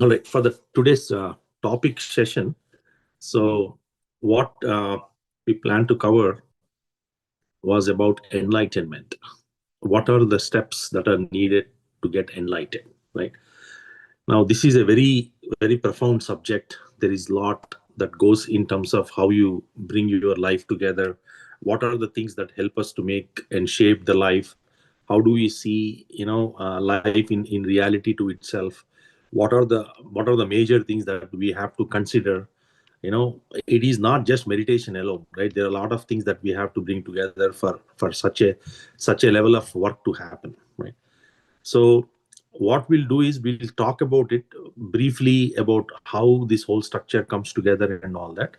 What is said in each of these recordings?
All right, for the today's topic session, so what we plan to cover was about enlightenment. What are the steps that are needed to get enlightened, right? Now, this is a very profound subject. There is a lot that goes in terms of how you bring your life together. What are the things that help us to make and shape the life? How do we see, life in reality to itself? What are the major things that we have to consider? It is not just meditation alone, right? There are a lot of things that we have to bring together for such a level of work to happen, right? So what we'll do is we'll talk about it briefly about how this whole structure comes together and all that.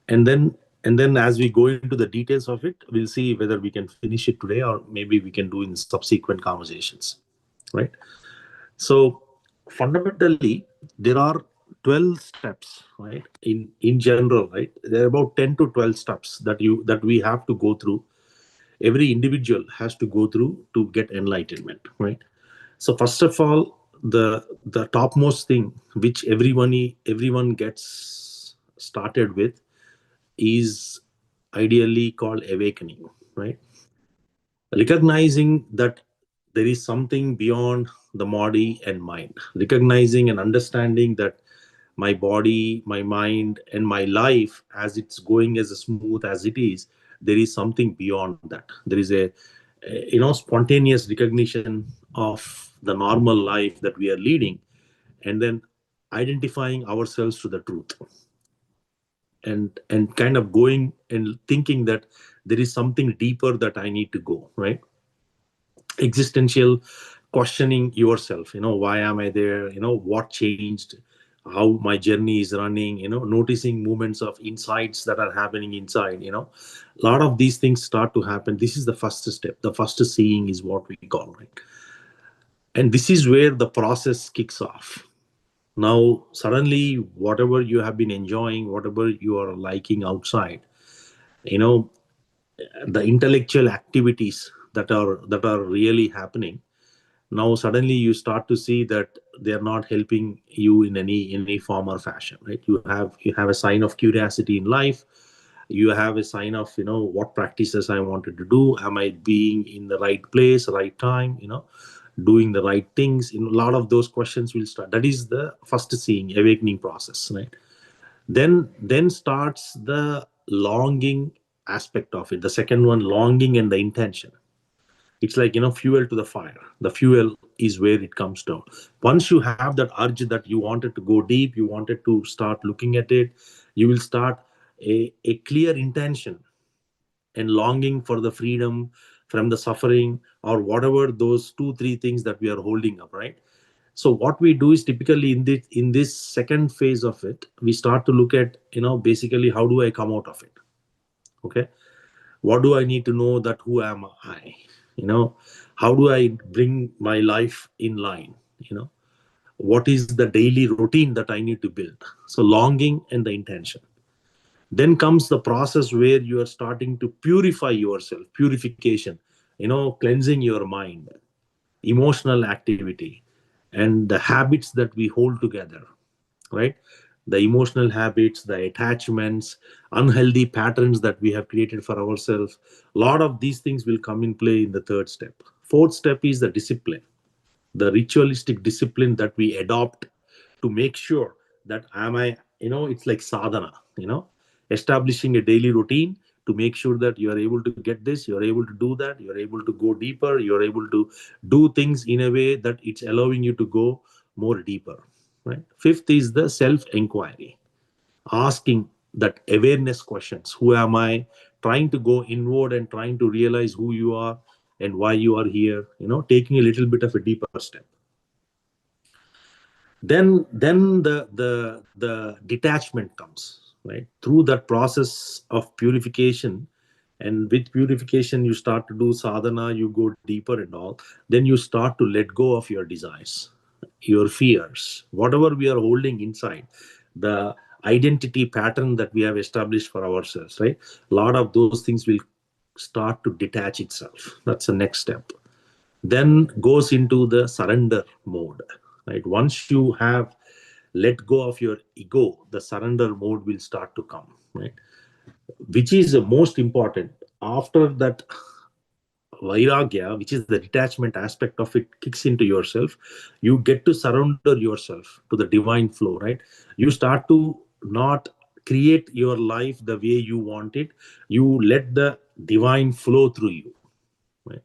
And then as we go into the details of it, we'll see whether we can finish it today or maybe we can do in subsequent conversations, right? So fundamentally, there are 12 steps, right? In general, right? There are about 10 to 12 steps that we have to go through. Every individual has to go through to get enlightenment, right? So first of all, the topmost thing which everyone gets started with is ideally called awakening, right? Recognizing that there is something beyond the body and mind, recognizing and understanding that my body, my mind, and my life, as it's going as smooth as it is, there is something beyond that. There is a spontaneous recognition of the normal life that we are leading, and then identifying ourselves to the truth, and kind of going and thinking that there is something deeper that I need to go, right? Existential questioning yourself, why am I there, what changed, how my journey is running, noticing moments of insights that are happening inside, a lot of these things start to happen. This is the first step. The first seeing is what we call, right? And this is where the process kicks off. Now suddenly, whatever you have been enjoying, whatever you are liking outside, you know the intellectual activities that are really happening, now suddenly you start to see that they are not helping you in any form or fashion, right? You have a sign of curiosity in life. You have a sign of, what practices I wanted to do. Am I being in the right place, right time, doing the right things? A lot of those questions will start. That is the first seeing, awakening process, right? Then starts the longing aspect of it. The second one, longing and the intention. It's like, fuel to the fire. The fuel is where it comes down. Once you have that urge that you wanted to go deep, you wanted to start looking at it, you will start a clear intention and longing for the freedom from the suffering, or whatever those two three things that we are holding up, right? So what we do is, typically in this second phase of it, we start to look at, basically, how do I come out of it? Okay, what do I need to know? That who am I? you know how do I bring my life in line? What is the daily routine that I need to build? So longing and the intention. Then comes the process where you are starting to purify yourself. Purification, cleansing your mind, emotional activity, and the habits that we hold together, right? The emotional habits, the attachments, unhealthy patterns that we have created for ourselves. A lot of these things will come in play in the third step. Fourth step is the discipline, the ritualistic discipline that we adopt to make sure that am I, it's like sadhana, establishing a daily routine to make sure that you are able to get this, you are able to do that, you are able to go deeper, you are able to do things in a way that it's allowing you to go more deeper, right? Fifth is the self inquiry, asking that awareness questions. Who am I? Trying to go inward and trying to realize who you are and why you are here, taking a little bit of a deeper step. Then the detachment comes, right? Through that process of purification. And with purification, you start to do sadhana, you go deeper and all. Then you start to let go of your desires, your fears, whatever we are holding inside, the identity pattern that we have established for ourselves, right? A lot of those things will start to detach itself. That's the next step. Then goes into the surrender mode, right? Once you have let go of your ego, the surrender mode will start to come, right? Which is the most important. After that vairagya, which is the detachment aspect of it, kicks into yourself, you get to surrender yourself to the divine flow, right? You start to not create your life the way you want it. You let the divine flow through you, right?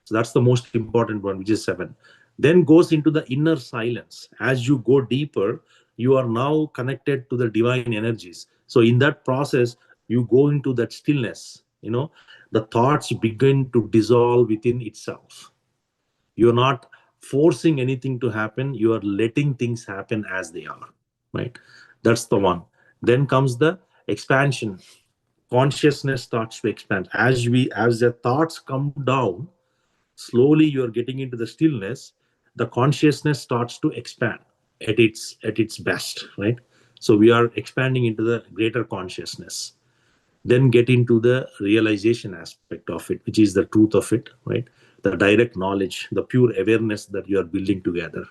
So that's the most important one, which is 7. Then goes into the inner silence. As you go deeper, you are now connected to the divine energies. So in that process, you go into that stillness. The thoughts begin to dissolve within itself. You're not forcing anything to happen. You are letting things happen as they are, right? That's the one. Then comes the expansion. Consciousness starts to expand as the thoughts come down. Slowly you are getting into the stillness. The consciousness starts to expand at its best, right? So we are expanding into the greater consciousness. Then get into the realization aspect of it, which is the truth of it, right? The direct knowledge, the pure awareness that you are building together.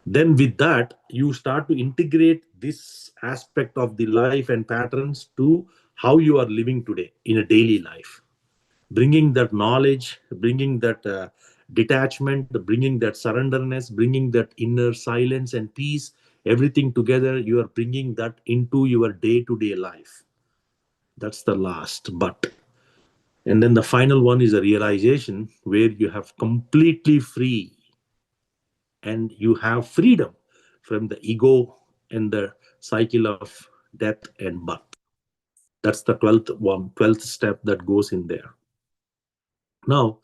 Then with that you start to integrate this aspect of the life and patterns to how you are living today in a daily life, bringing that knowledge, bringing that detachment, bringing that surrenderness, bringing that inner silence and peace, everything together. You are bringing that into your day to day life. That's the last but. And then the final one is a realization where you have completely free and you have freedom from the ego and the cycle of death and birth. That's the 12th step that goes in there. Now,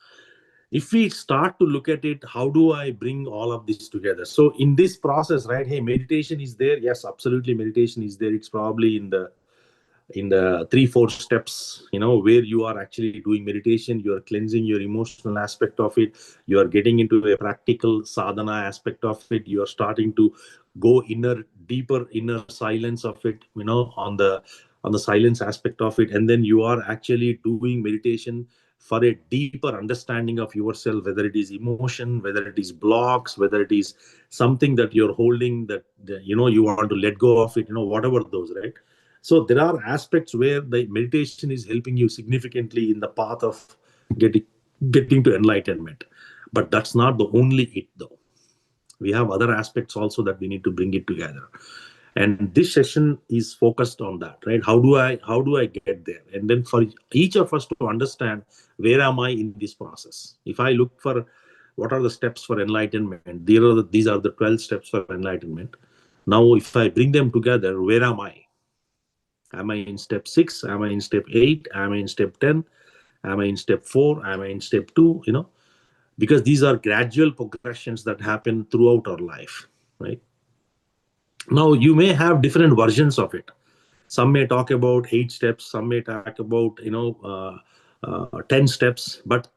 if we start to look at it, how do I bring all of this together? So in this process, right? Hey, meditation is there. Yes, absolutely, meditation is there. It's probably in the 3-4 steps, where you are actually doing meditation. You are cleansing your emotional aspect of it. You are getting into a practical sadhana aspect of it. You are starting to go deeper inner silence of it, on the silence aspect of it. And then you are actually doing meditation for a deeper understanding of yourself, whether it is emotion, whether it is blocks, whether it is something that you're holding that you want to let go of it, whatever those, right? So there are aspects where the meditation is helping you significantly in the path of getting getting to enlightenment. But that's not the only it though. We have other aspects also that we need to bring it together. And this session is focused on that, right? How do I get there? And then for each of us to understand, where am I in this process? If I look for what are the steps for enlightenment, these are the 12 steps for enlightenment. Now if I bring them together, where am I? Am I in step 6? Am I in step 8? Am I in step 10? Am I in step 4? Am I in step 2? Because these are gradual progressions that happen throughout our life, right? Now, you may have different versions of it. Some may talk about 8 steps, some may talk about, 10 steps, but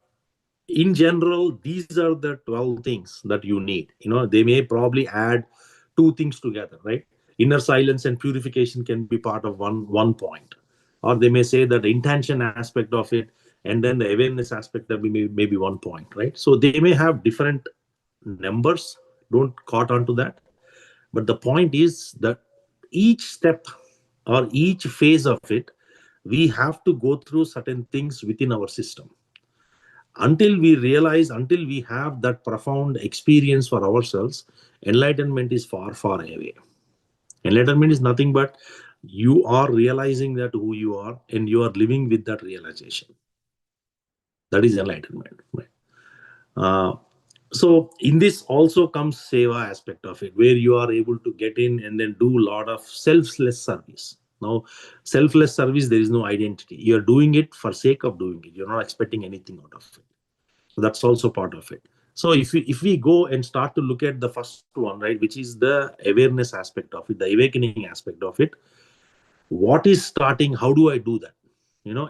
in general, these are the 12 things that you need. They may probably add 2 things together, right? Inner silence and purification can be part of one point. Or they may say that the intention aspect of it and then the awareness aspect that may be one point, right? So they may have different numbers. Don't caught onto that. But the point is that each step or each phase of it, we have to go through certain things within our system. Until we have that profound experience for ourselves, enlightenment is far, far away. Enlightenment is nothing but you are realizing that who you are and you are living with that realization. That is enlightenment, right? Uh, so in this also comes seva aspect of it, where you are able to get in and then do a lot of selfless service. Now, selfless service, there is no identity. You are doing it for sake of doing it. You're not expecting anything out of it. So that's also part of it. So if we go and start to look at the first one, right, which is the awareness aspect of it, the awakening aspect of it, what is starting? How do I do that?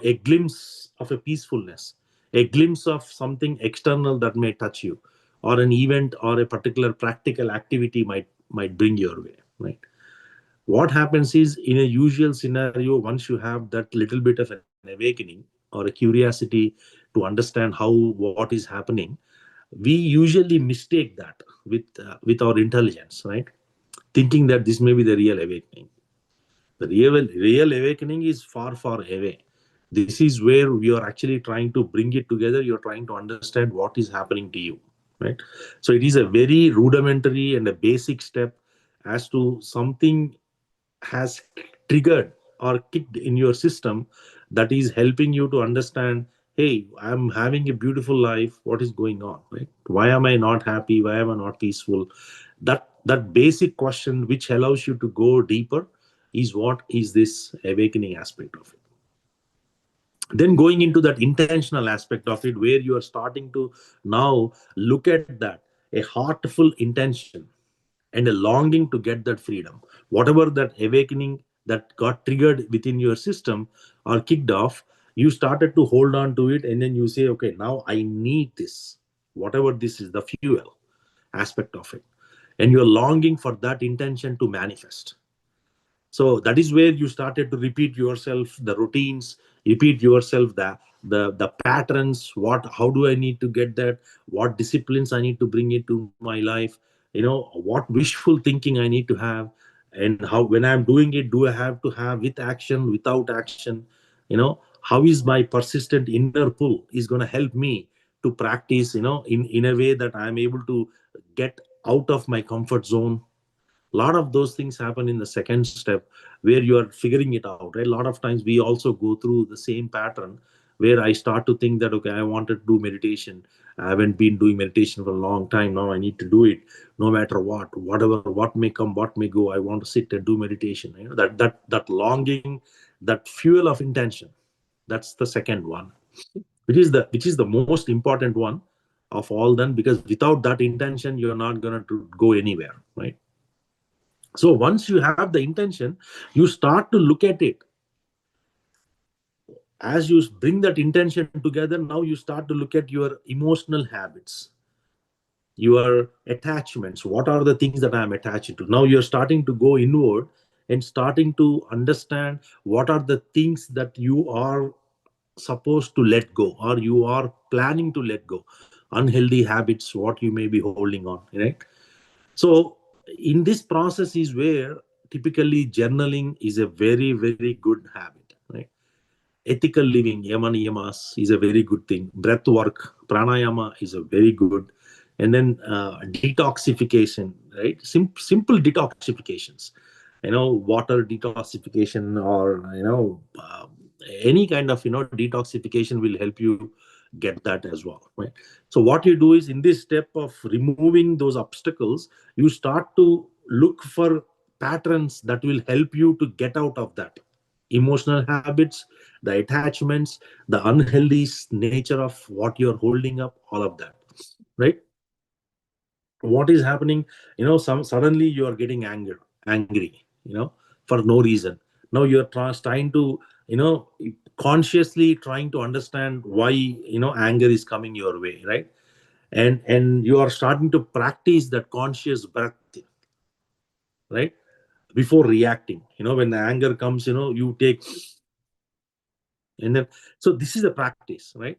A glimpse of a peacefulness, a glimpse of something external that may touch you, or an event or a particular practical activity might bring your way, right? What happens is, in a usual scenario, once you have that little bit of an awakening or a curiosity to understand what is happening, we usually mistake that with our intelligence, right? thinking that this may be the real awakening. The real awakening is far, far away. This is where we are actually trying to bring it together. You're trying to understand what is happening to you, right? So it is a very rudimentary and a basic step as to something has triggered or kicked in your system that is helping you to understand, hey, I'm having a beautiful life. What is going on, right? Why am I not happy? Why am I not peaceful? That basic question, which allows you to go deeper, is what is this awakening aspect of it. Then going into that intentional aspect of it, where you are starting to now look at that, a heartful intention and a longing to get that freedom, whatever that awakening that got triggered within your system or kicked off, you started to hold on to it, and then you say, okay, now I need this, whatever this is, the fuel aspect of it, and you're longing for that intention to manifest. So that is where you started to repeat yourself the routines, repeat yourself the patterns. What, how do I need to get that? What disciplines I need to bring into my life? What wishful thinking I need to have, and how, when I'm doing it, do I have to have with action, without action? How is my persistent inner pull is going to help me to practice, in a way that I'm able to get out of my comfort zone. A lot of those things happen in the second step, where you are figuring it out, right? A lot of times we also go through the same pattern, where I start to think that, okay, I wanted to do meditation. I haven't been doing meditation for a long time. Now I need to do it, no matter what, whatever, what may come, what may go, I want to sit and do meditation. That longing, that fuel of intention. That's the second one, which is the most important one of all them, because without that intention you're not going to go anywhere, right? So once you have the intention, you start to look at it. As you bring that intention together, now you start to look at your emotional habits, your attachments. What are the things that I'm attached to? Now you're starting to go inward and starting to understand what are the things that you are supposed to let go, or you are planning to let go. Unhealthy habits, what you may be holding on, right? So in this process is where typically journaling is a very, very good habit, right? Ethical living, yama niyamas, is a very good thing. Breath work, pranayama, is a very good. And then detoxification, right? Simple detoxifications, water detoxification, or any kind of detoxification will help you get that as well, right? So what you do is, in this step of removing those obstacles, you start to look for patterns that will help you to get out of that emotional habits, the attachments, the unhealthy nature of what you're holding up, all of that, right? What is happening? Suddenly you are getting angry, for no reason. Now you're trying to, consciously trying to understand why, anger is coming your way, right? And you are starting to practice that conscious breath, right? Before reacting, when the anger comes, you take, and then, so this is a practice, right?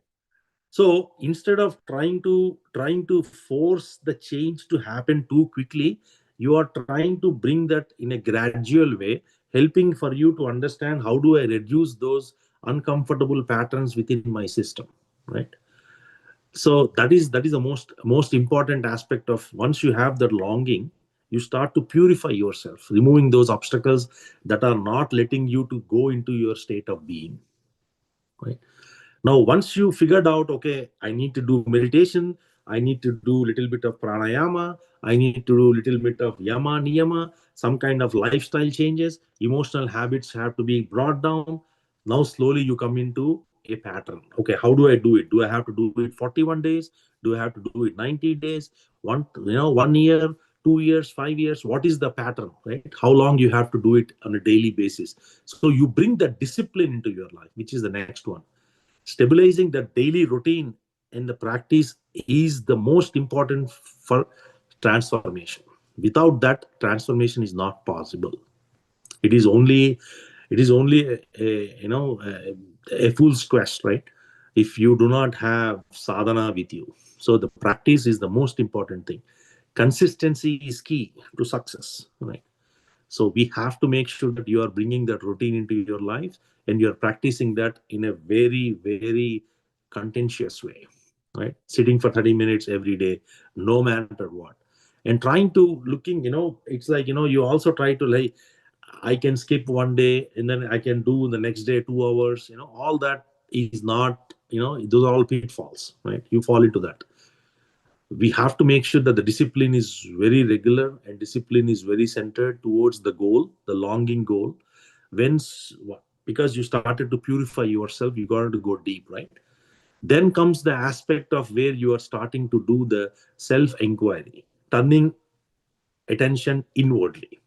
So instead of trying to force the change to happen too quickly, you are trying to bring that in a gradual way, helping for you to understand, how do I reduce those uncomfortable patterns within my system, right? So that is the most important aspect of, once you have that longing, you start to purify yourself, removing those obstacles that are not letting you to go into your state of being, right? Now once you figured out, okay, I need to do meditation, I need to do little bit of pranayama, I need to do little bit of yama niyama, some kind of lifestyle changes, emotional habits have to be brought down. Now slowly you come into a pattern. Okay, how do I do it? Do I have to do it 41 days? Do I have to do it 90 days? 1 year, 2 years, 5 years? What is the pattern, right? How long you have to do it on a daily basis? So you bring that discipline into your life, which is the next one. Stabilizing the daily routine and the practice is the most important for transformation. Without that, transformation is not possible. It is only a fool's quest, right? If you do not have sadhana with you. So the practice is the most important thing. Consistency is key to success, right? So we have to make sure that you are bringing that routine into your life, and you're practicing that in a very, very contentious way, right? Sitting for 30 minutes every day, no matter what. And trying to looking, it's like, you also try to like, I can skip one day and then I can do the next day 2 hours, all that is not, those are all pitfalls, right? You fall into that. We have to make sure that the discipline is very regular and discipline is very centered towards the goal, the longing goal. when because you started to purify yourself, you got to go deep, right? Then comes the aspect of where you are starting to do the self inquiry, turning attention inwardly.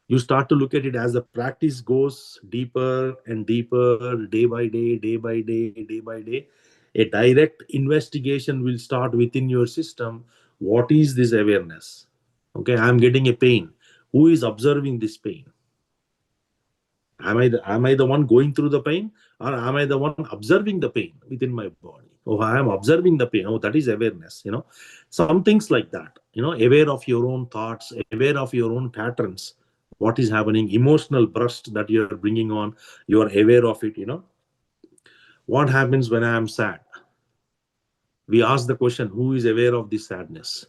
You start to look at it as the practice goes deeper and deeper, day by day, day by day, day by day. A direct investigation will start within your system. What is this awareness? Okay, I'm getting a pain. Who is observing this pain? Am I the one going through the pain, or am I the one observing the pain within my body? Oh, I am observing the pain. Oh, that is awareness. Some things like that. Aware of your own thoughts, aware of your own patterns. What is happening? Emotional burst that you are bringing on. You are aware of it. What happens when I am sad? We ask the question: Who is aware of this sadness?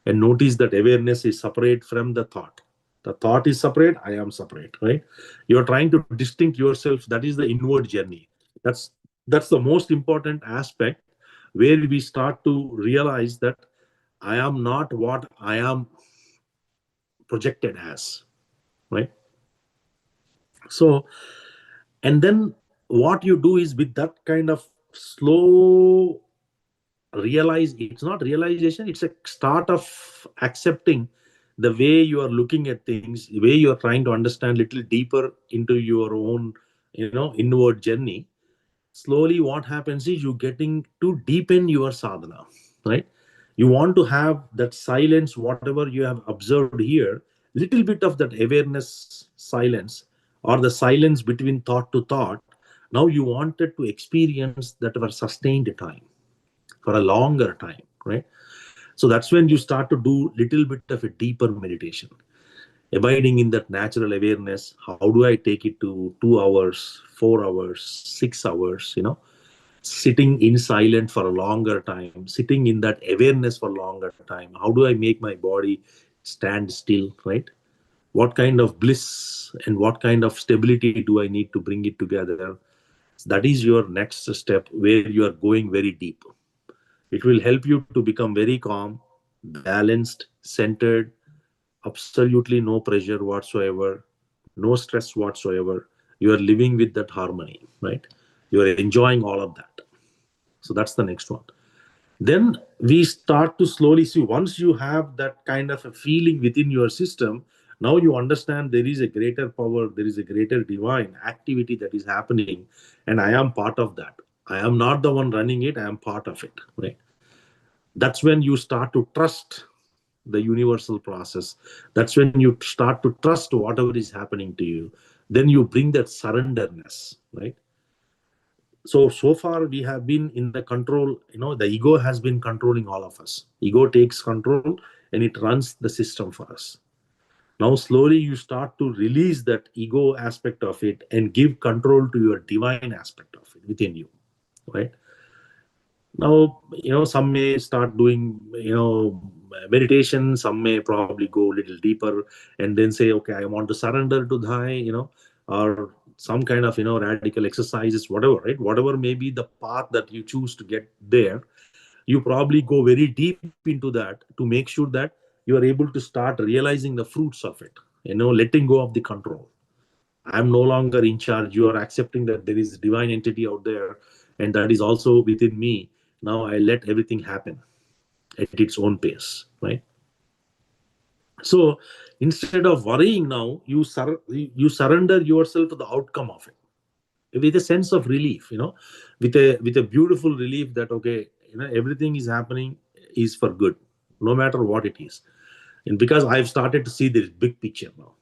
And notice that awareness is separate from the thought. The thought is separate, I am separate, right? You're trying to distinct yourself. That is the inward journey. That's the most important aspect, where we start to realize that I am not what I am projected as, right? So, and then what you do is, with that kind of slow realize, it's not realization, it's a start of accepting the way you are looking at things, the way you are trying to understand little deeper into your own inward journey. Slowly what happens is, you getting to deepen your sadhana, right? You want to have that silence, whatever you have observed here, little bit of that awareness silence, or the silence between thought to thought. Now you wanted to experience that for sustained time, for a longer time, right? So that's when you start to do little bit of a deeper meditation, abiding in that natural awareness. How do I take it to 2 hours, 4 hours, 6 hours? Sitting in silent for a longer time, sitting in that awareness for a longer time. How do I make my body stand still, right? What kind of bliss and what kind of stability do I need to bring it together? That is your next step, where you are going very deep. It will help you to become very calm, balanced, centered, absolutely no pressure whatsoever, no stress whatsoever. You are living with that harmony, right? You are enjoying all of that. So that's the next one. Then we start to slowly see, once you have that kind of a feeling within your system, now you understand there is a greater power, there is a greater divine activity that is happening, and I am part of that. I am not the one running it, I am part of it, right? That's when you start to trust the universal process. That's when you start to trust whatever is happening to you. Then you bring that surrenderness, right? So far we have been in the control. The ego has been controlling all of us. Ego takes control and it runs the system for us. Now slowly you start to release that ego aspect of it and give control to your divine aspect of it within you, right? Now, some may start doing, meditation, some may probably go a little deeper and then say, okay, I want to surrender to thy, or some kind of, radical exercises, whatever, right? Whatever may be the path that you choose to get there, you probably go very deep into that to make sure that you are able to start realizing the fruits of it, letting go of the control. I'm no longer in charge. You are accepting that there is a divine entity out there, and that is also within me. Now I let everything happen at its own pace, right? So instead of worrying, now you surrender yourself to the outcome of it with a sense of relief, with a beautiful relief that, okay, everything is happening is for good, no matter what it is. And because I've started to see this big picture now.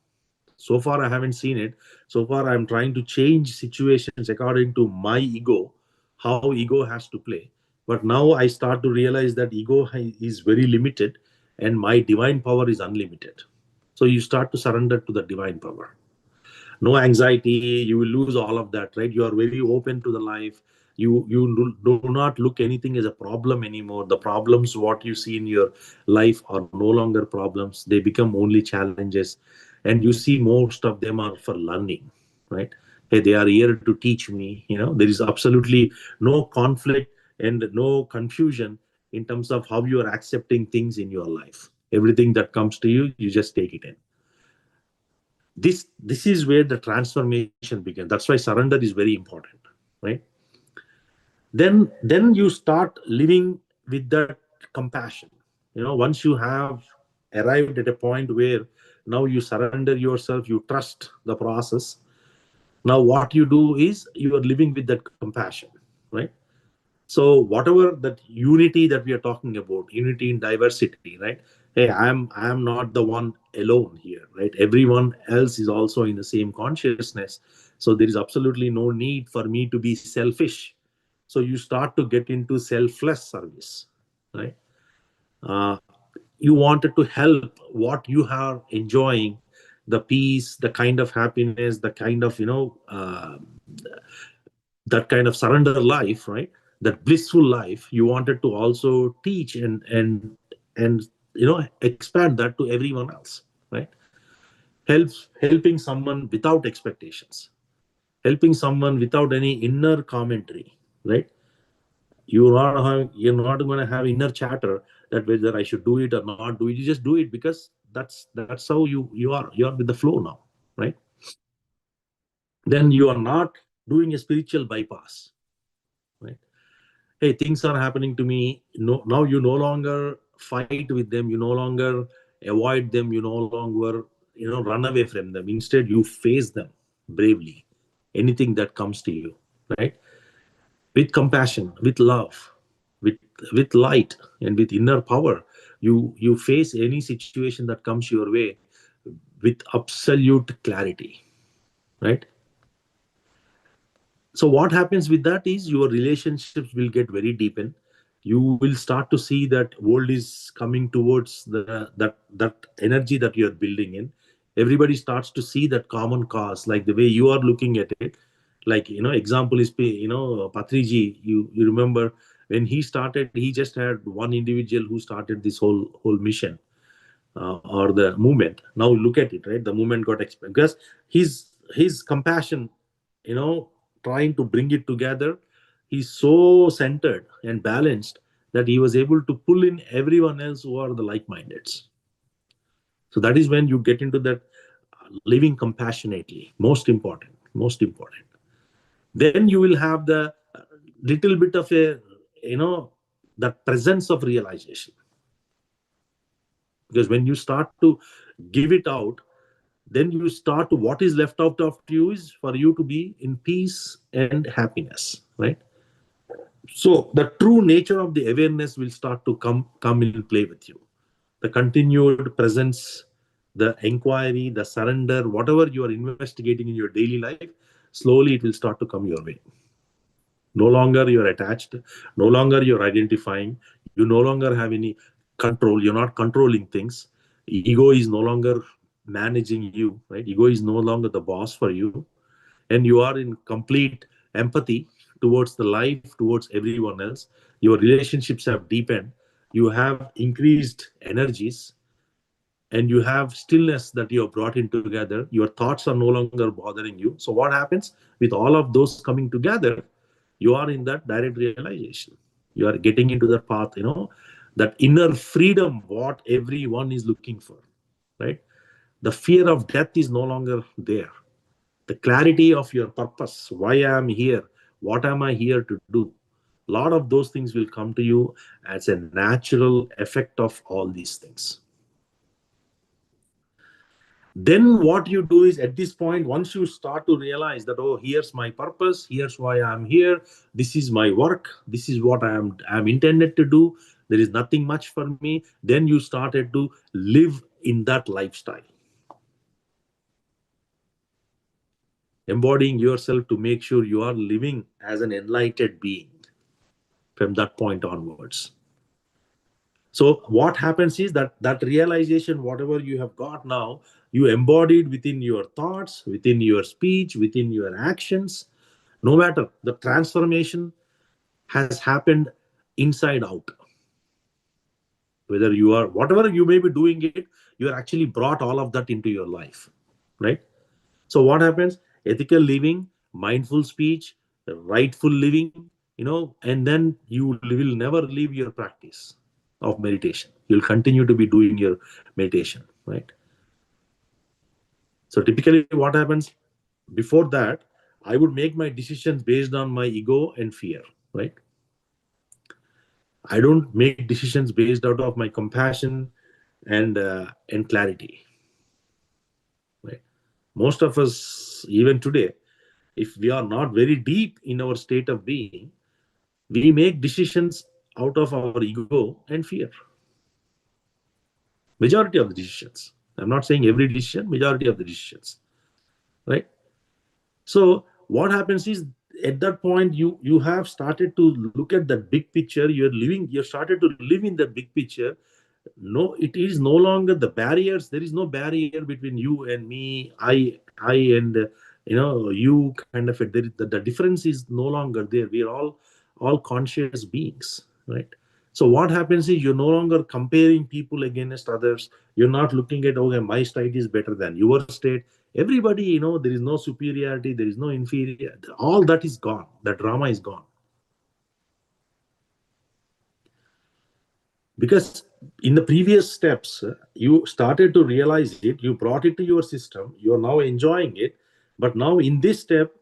So far I haven't seen it. So far I'm trying to change situations according to my ego, how ego has to play. But now I start to realize that ego is very limited and my divine power is unlimited. So you start to surrender to the divine power. No anxiety, you will lose all of that, right? You are very open to the life. You do not look anything as a problem anymore. The problems what you see in your life are no longer problems, they become only challenges. And you see most of them are for learning, right? Hey, they are here to teach me. There is absolutely no conflict and no confusion in terms of how you are accepting things in your life. Everything that comes to you, you just take it in. This is where the transformation begins. That's why surrender is very important, right? Then you start living with that compassion. Once you have arrived at a point where now you surrender yourself, you trust the process. Now what you do is you are living with that compassion, right? So whatever that unity that we are talking about, unity in diversity, right? Hey, I am not the one alone here, right? Everyone else is also in the same consciousness. So there is absolutely no need for me to be selfish. So you start to get into selfless service, right? uh, you wanted to help what you are enjoying, the peace, the kind of happiness, the kind of that kind of surrender life, right? That blissful life you wanted to also teach and expand that to everyone else, right? Helping someone without expectations, helping someone without any inner commentary, right? You're not going to have inner chatter that whether I should do it or not do it. You just do it because that's how you are with the flow now, right? Then you are not doing a spiritual bypass, right? Hey, things are happening to me. No, now you no longer fight with them, you no longer avoid them, you no longer run away from them. Instead you face them bravely, anything that comes to you, right? With compassion, with love, with with light, and with inner power. You face any situation that comes your way with absolute clarity, right? So what happens with that is your relationships will get very deepened. You will start to see that world is coming towards that energy that you are building in. Everybody starts to see that common cause, like the way you are looking at it. Like, example is Patriji. You remember when he started, he just had one individual who started this whole mission, or the movement. Now look at it, right? The movement got expanded because his compassion, trying to bring it together. He's so centered and balanced that he was able to pull in everyone else who are the like-mindeds. So that is when you get into that living compassionately. Most important. Then you will have the little bit of a, that presence of realization. Because when you start to give it out, then you start to, what is left out of you is for you to be in peace and happiness, right? So the true nature of the awareness will start to come in play with you. The continued presence, the inquiry, the surrender, whatever you are investigating in your daily life, slowly it will start to come your way. No longer you're attached, no longer you're identifying, you no longer have any control, you're not controlling things. Ego is no longer managing you, right? Ego is no longer the boss for you, and you are in complete empathy towards the life, towards everyone else. Your relationships have deepened, you have increased energies, and you have stillness that you have brought in together. Your thoughts are no longer bothering you. So what happens with all of those coming together? You are in that direct realization. You are getting into the path, that inner freedom what everyone is looking for, right? The fear of death is no longer there. The clarity of your purpose, why I am here, what am I here to do, a lot of those things will come to you as a natural effect of all these things. Then what you do is, at this point, once you start to realize that, oh, here's my purpose, here's why I'm here, this is my work, this is what I'm intended to do, there is nothing much for me, then you started to live in that lifestyle, embodying yourself to make sure you are living as an enlightened being. from that point onwards. So what happens is that that realization, whatever you have got now, you embodied within your thoughts, within your speech, within your actions. No matter, the transformation has happened inside out. Whether you are, whatever you may be doing it, you are actually brought all of that into your life, right? So what happens? Ethical living, mindful speech, rightful living, and then you will never leave your practice of meditation. You'll continue to be doing your meditation, right? So typically what happens before that, I would make my decisions based on my ego and fear, right? I don't make decisions based out of my compassion and clarity, right? Most of us, even today, if we are not very deep in our state of being, we make decisions out of our ego and fear. Majority of the decisions. I'm not saying every decision, majority of the decisions, right? So what happens is, at that point, you have started to look at that big picture. You're started to live in that big picture. No, it is no longer the barriers. There is no barrier between you and me, I and you, kind of it. The difference is no longer there. We are all conscious beings, right? So what happens is, you're no longer comparing people against others. You're not looking at, okay, my state is better than your state. Everybody, there is no superiority, there is no inferior. All that is gone. The drama is gone. Because in the previous steps, you started to realize it, you brought it to your system, you are now enjoying it. But now in this step,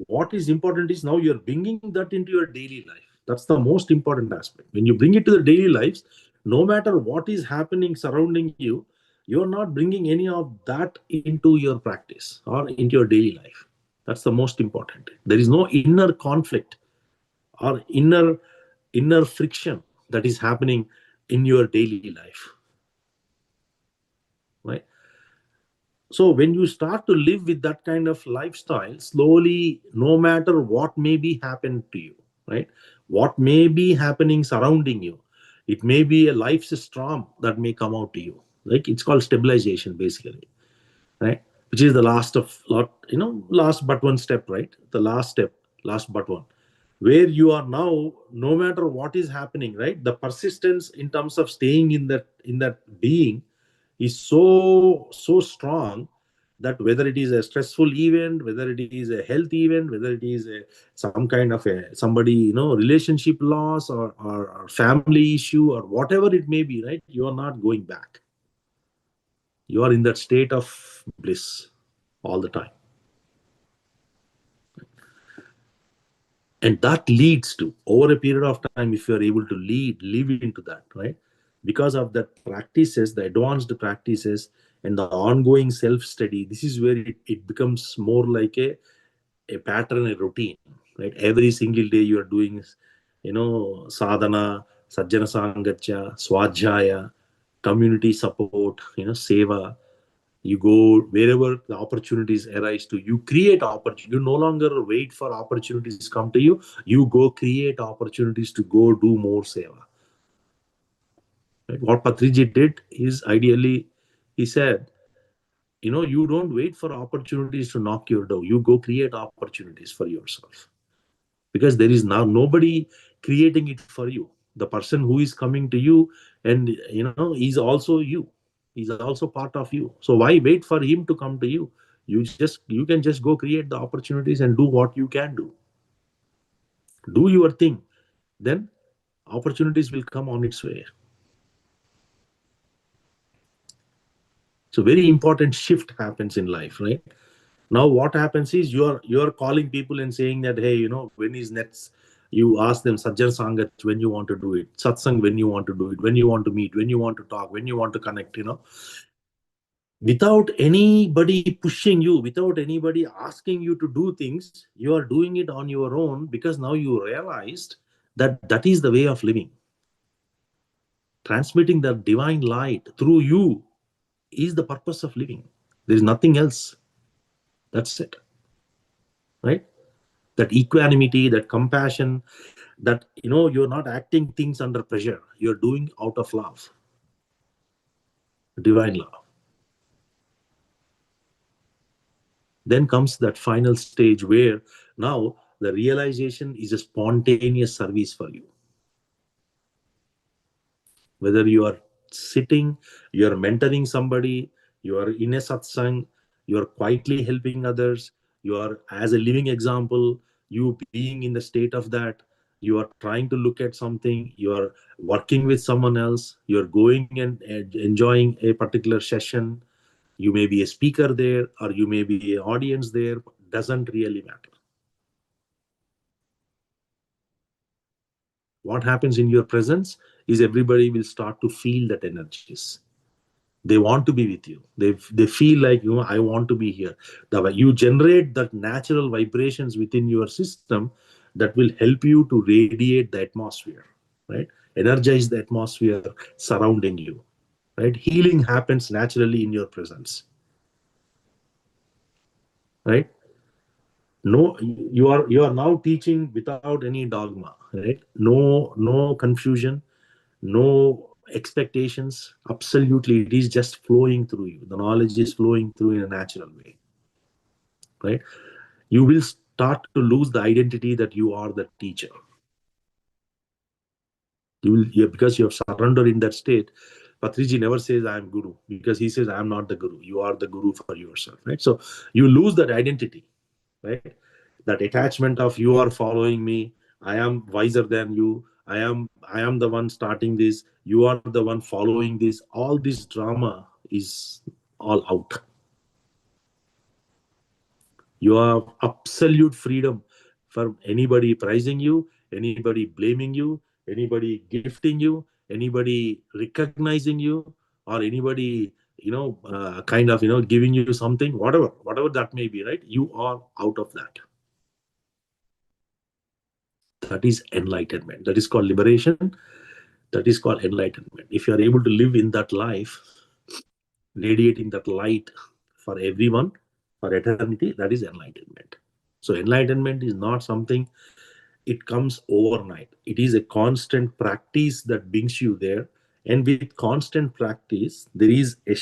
what is important is, now you're bringing that into your daily life. That's the most important aspect. When you bring it to the daily lives, no matter what is happening surrounding you, you're not bringing any of that into your practice or into your daily life. That's the most important. There is no inner conflict or inner friction that is happening in your daily life, right? So when you start to live with that kind of lifestyle, slowly, no matter what may be happening to you, right, what may be happening surrounding you, it may be a life's storm that may come out to you. Like, it's called stabilization, basically, right? Which is the last but one step, right? The last step, last but one, where you are now, no matter what is happening, right? The persistence in terms of staying in that being is so strong, that whether it is a stressful event, whether it is a health event, whether it is some kind of somebody, relationship loss, or family issue, or whatever it may be, right? You are not going back. You are in that state of bliss all the time. And that leads to, over a period of time, if you are able to live into that, right? Because of that practices, the advanced practices, and the ongoing self-study, this is where it becomes more like a pattern, a routine, right? Every single day you are doing, sadhana, sajjana sangatya, swadhyaya, community support, seva. You go wherever the opportunities arise to you, create opportunity. You no longer wait for opportunities come to you. You go create opportunities to go do more seva. Right? What Patriji did is, ideally, he said, you don't wait for opportunities to knock your door. You go create opportunities for yourself, because there is now nobody creating it for you. The person who is coming to you, and is also you. He's also part of you. So why wait for him to come to you? You can just go create the opportunities and do what you can do your thing. Then opportunities will come on its way. So very important shift happens in life, right? Now what happens is, you're calling people and saying that, hey, when is next? You ask them, sajjan sangat, when you want to do it, satsang, when you want to do it, when you want to meet, when you want to talk, when you want to connect, without anybody pushing you, without anybody asking you to do things. You are doing it on your own, because now you realized that that is the way of living. Transmitting the divine light through you is the purpose of living. There is nothing else. That's it, right? That equanimity, that compassion, that you're not acting things under pressure, you're doing out of love, divine love. Then comes that final stage where now the realization is a spontaneous service for you. Whether you are sitting, you are mentoring somebody, you are in a satsang, you are quietly helping others, you are as a living example, you being in the state of that, you are trying to look at something, you are working with someone else, you are going and enjoying a particular session, you may be a speaker there or you may be an audience there, doesn't really matter. What happens in your presence is everybody will start to feel that energies. They want to be with you. They feel like, I want to be here. You generate that natural vibrations within your system that will help you to radiate the atmosphere, right? Energize the atmosphere surrounding you, right? Healing happens naturally in your presence, right? No, you are now teaching without any dogma, right? No confusion, no expectations. Absolutely, it is just flowing through you. The knowledge is flowing through in a natural way, right? You will start to lose the identity that you are the teacher. You will, because you have surrendered in that state. Patriji never says I am guru, because he says I am not the guru. You are the guru for yourself, right? So you lose that identity, right? That attachment of you are following me, I am wiser than you, I am the one starting this, you are the one following this. All this drama is all out. You have absolute freedom for anybody praising you, anybody blaming you, anybody gifting you, anybody recognizing you, or anybody kind of giving you something, whatever that may be, right? You are out of that. That is enlightenment. That is called liberation. That is called enlightenment. If you are able to live in that life, radiating that light for everyone for eternity, that is enlightenment. So enlightenment is not something, it comes overnight. It is a constant practice that brings you there. And with constant practice, there is a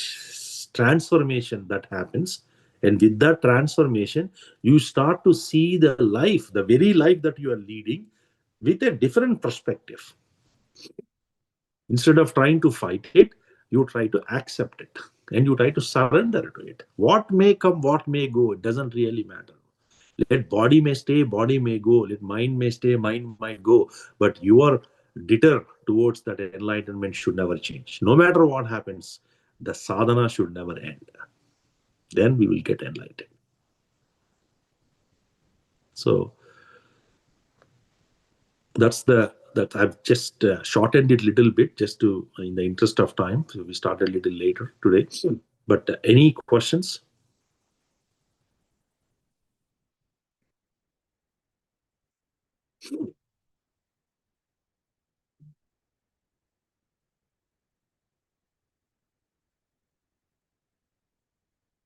transformation that happens. And with that transformation, you start to see the life, the very life that you are leading, with a different perspective. Instead of trying to fight it, you try to accept it and you try to surrender to it. What may come, what may go, it doesn't really matter. Let body may stay, body may go. Let mind may stay, mind might go. But your deter towards that enlightenment should never change. No matter what happens, the sadhana should never end. Then we will get enlightened. So that's that I've just shortened it a little bit just to in the interest of time. So we started a little later today. But any questions?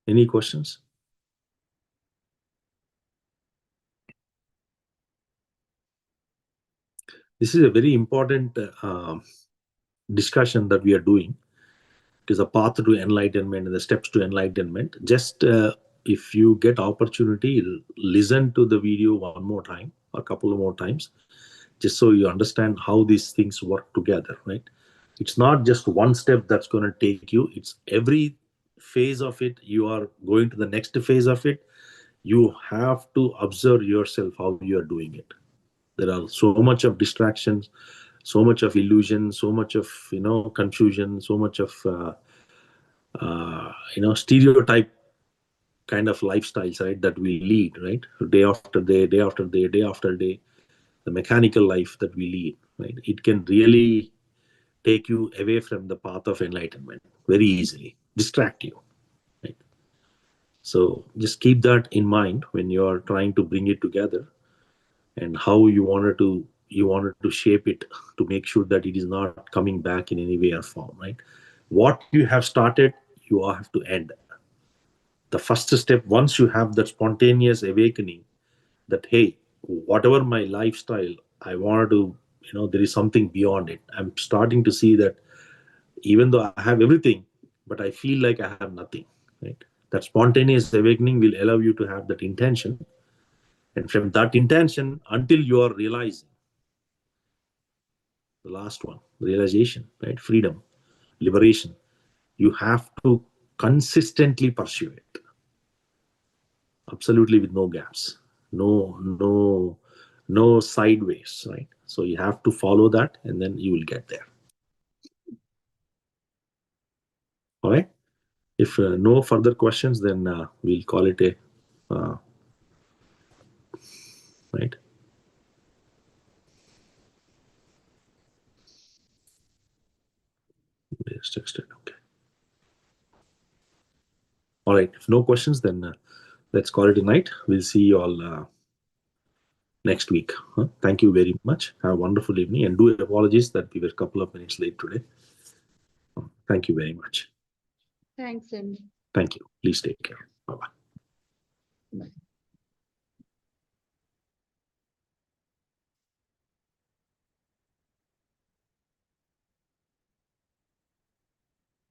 Any questions? This is a very important discussion that we are doing. It is a path to enlightenment and the steps to enlightenment. Just if you get opportunity, listen to the video one more time, a couple of more times, just so you understand how these things work together, right? It's not just one step that's going to take you, it's every phase of it. You are going to the next phase of it. You have to observe yourself how you are doing it. There are so much of distractions, so much of illusion, so much of confusion, so much of stereotype kind of lifestyles, right, that we lead, right? Day after day, day after day, day after day, the mechanical life that we lead, right? It can really take you away from the path of enlightenment very easily, distract you, right? So just keep that in mind when you are trying to bring it together, and how you wanted to shape it to make sure that it is not coming back in any way or form, right? What you have started, you have to end. The first step, once you have that spontaneous awakening that, hey, whatever my lifestyle, I wanted to, there is something beyond it. I'm starting to see that even though I have everything, but I feel like I have nothing, right? That spontaneous awakening will allow you to have that intention. And from that intention, until you are realizing the last one, realization, right? Freedom, liberation, you have to consistently pursue it, absolutely, with no gaps, no sideways, right? So you have to follow that, and then you will get there. All right. If no further questions, then we'll call it a right. It's texted. Okay. All right. If no questions, then let's call it a night. We'll see you all next week. Huh? Thank you very much. Have a wonderful evening, and do apologies that we were a couple of minutes late today. Thank you very much. Thanks, Anil. Thank you. Please take care. Bye-bye. Bye.